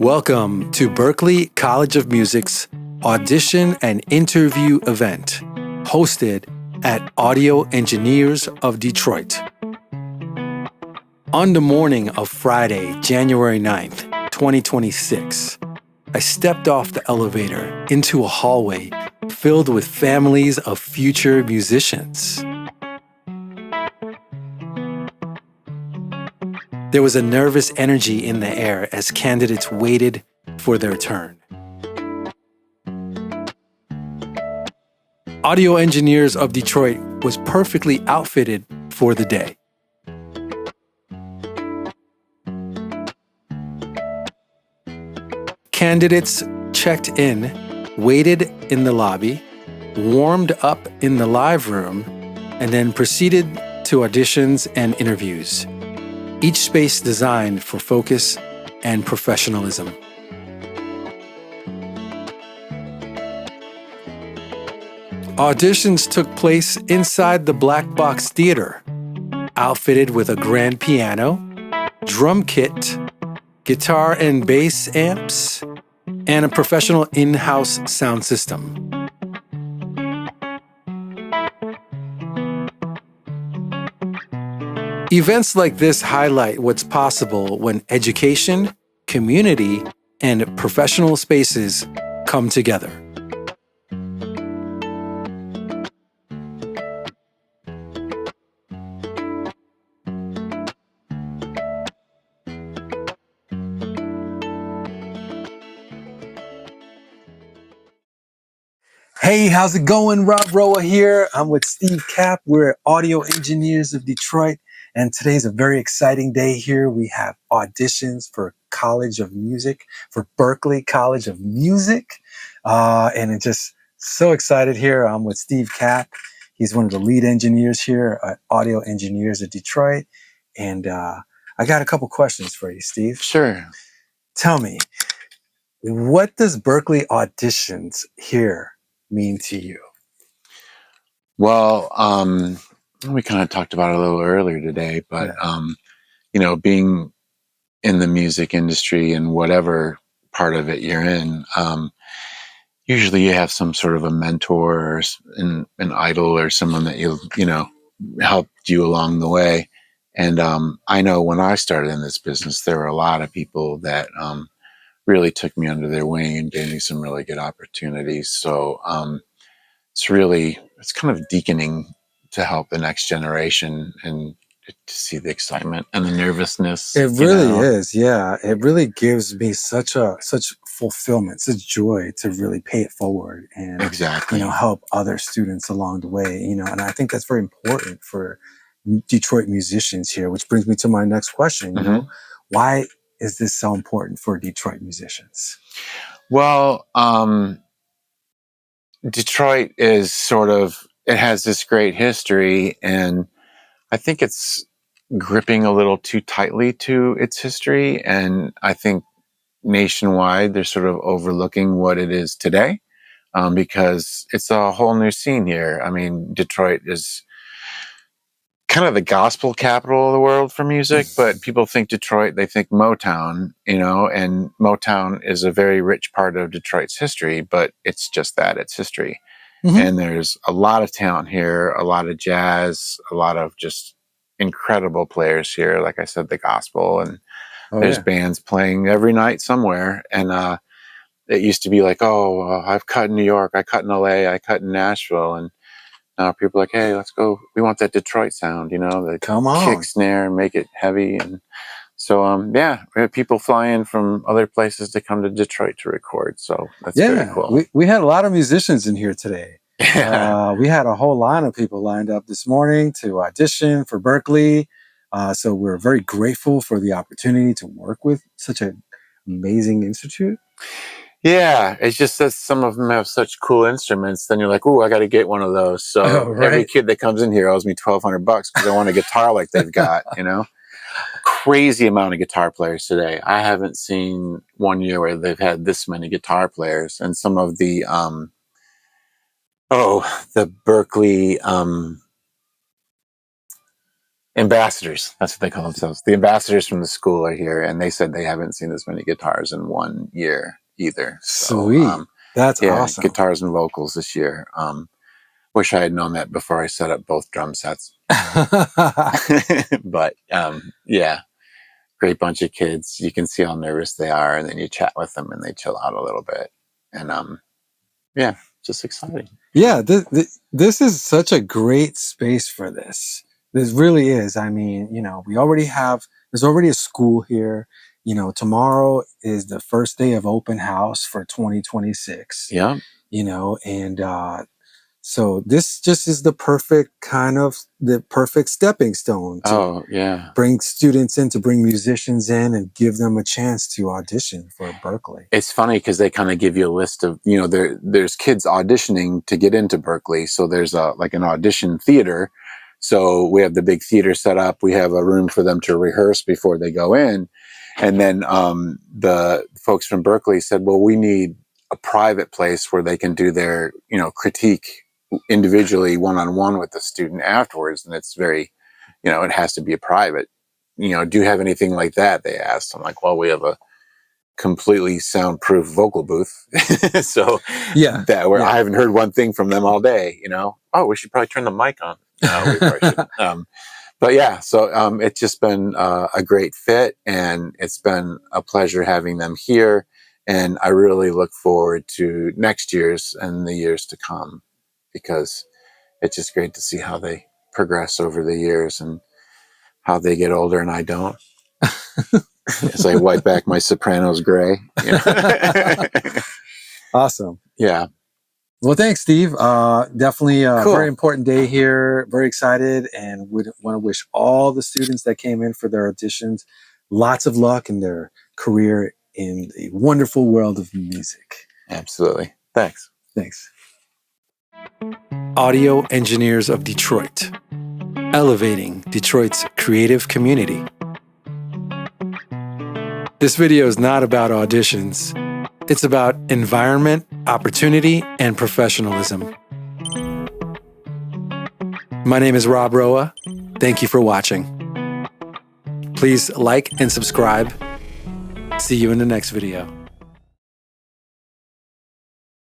Welcome to Berklee College of Music's Audition and Interview event, hosted at Audio Engineers of Detroit. On the morning of Friday, January 9th, 2026, I stepped off the elevator into a hallway filled with families of future musicians. There was a nervous energy in the air as candidates waited for their turn. Audio Engineers of Detroit was perfectly outfitted for the day. Candidates checked in, waited in the lobby, warmed up in the live room, and then proceeded to auditions and interviews. Each space designed for focus and professionalism. Auditions took place inside the Black Box Theater, outfitted with a grand piano, drum kit, guitar and bass amps, and a professional in-house sound system. Events like this highlight what's possible when education, community, and professional spaces come together. Hey, how's it going? Rob Roa here. I'm with Steve Capp. We're Audio Engineers of Detroit. And today's a very exciting day here. We have auditions for College of Music, for Berklee College of Music. And it's just so excited here. I'm with Steve Capp. He's one of the lead engineers here at Audio Engineers of Detroit. And I got a couple questions for you, Steve. Sure. Tell me, what does Berklee auditions here mean to you? Well, we kind of talked about it a little earlier today, but, being in the music industry and whatever part of it you're in, usually you have some sort of a mentor or an idol or someone that helped you along the way. And I know when I started in this business, there were a lot of people that really took me under their wing and gave me some really good opportunities. So it's kind of deaconing to help the next generation and to see the excitement and the nervousness. It really is, yeah. It really gives me such fulfillment, such joy to really pay it forward and exactly help other students along the way. And I think that's very important for Detroit musicians here, which brings me to my next question. Why is this so important for Detroit musicians? Well, Detroit is it has this great history, and I think it's gripping a little too tightly to its history. And I think nationwide, they're sort of overlooking what it is today because it's a whole new scene here. I mean, Detroit is kind of the gospel capital of the world for music, but people think Detroit, they think Motown, and Motown is a very rich part of Detroit's history, but it's just that, it's history. Mm-hmm. And there's a lot of talent here, a lot of jazz, a lot of just incredible players here. Like I said, the gospel, and there's bands playing every night somewhere. And it used to be like, I've cut in New York, I cut in LA, I cut in Nashville. And now people are like, hey, let's go. We want that Detroit sound, the kick snare and make it heavy. And so, we have people fly in from other places to come to Detroit to record. So that's very cool. We had a lot of musicians in here today. We had a whole line of people lined up this morning to audition for Berklee. So we're very grateful for the opportunity to work with such an amazing institute. Yeah, it's just that some of them have such cool instruments. Then you're like, "Ooh, I got to get one of those." So every kid that comes in here owes me $1,200 because I want a guitar like they've got. Crazy amount of guitar players today. I haven't seen one year where they've had this many guitar players. And some of the the Berklee ambassadors. That's what they call themselves. The ambassadors from the school are here, and they said they haven't seen as many guitars in 1 year either. So, Sweet. That's yeah, awesome. guitars and vocals this year. Wish I had known that before I set up both drum sets. But yeah, great bunch of kids. You can see how nervous they are, and then you chat with them, and they chill out a little bit. And yeah, just exciting. Yeah, this is such a great space for this. This really is. I mean, you know, there's already a school here. You know, tomorrow is the first day of open house for 2026. Yeah. You know, and so this just is the perfect stepping stone to Oh, yeah. bring students in, to bring musicians in and give them a chance to audition for Berklee. It's funny because they kind of give you a list of, you know, there's kids auditioning to get into Berklee. So there's like an audition theater. So we have the big theater set up. We have a room for them to rehearse before they go in. And then the folks from Berklee said, well, we need a private place where they can do their, you know, critique individually, one-on-one with the student afterwards. And it's very, you know, it has to be a private, you know, do you have anything like that? They asked. I'm like, well, we have a completely soundproof vocal booth. So Yeah, I haven't heard one thing from them all day, you know. Oh, we should probably turn the mic on. No, we probably shouldn't. But yeah, so it's just been a great fit, and it's been a pleasure having them here. And I really look forward to next year's and the years to come, because it's just great to see how they progress over the years and how they get older and I don't. As I wipe back my Sopranos gray. You know? Awesome. Yeah. Well, thanks, Steve. Definitely a Cool. very important day here. Very excited, and would want to wish all the students that came in for their auditions lots of luck in their career in the wonderful world of music. Absolutely. Thanks. Thanks. Audio Engineers of Detroit, elevating Detroit's creative community. This video is not about auditions. It's about environment, opportunity, and professionalism. My name is Rob Roa. Thank you for watching. Please like and subscribe. See you in the next video.